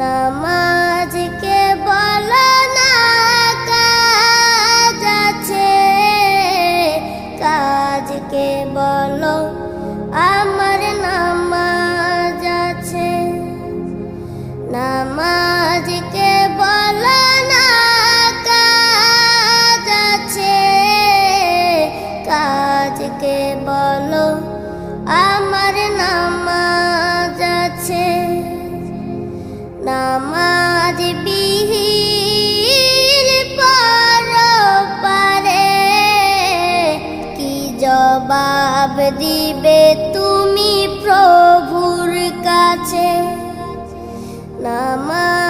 নামাজকে বলো না কাজ আছে, কাজকে বলো আমার নামাজ আছে। নামাজকে বলো না কাজ আছে, কাজকে বলো আমার নামাজ আছে। নামাজ বিহীন পরপারে কি জবাব দিবে তুমি প্রভুর কাছে? নামাজ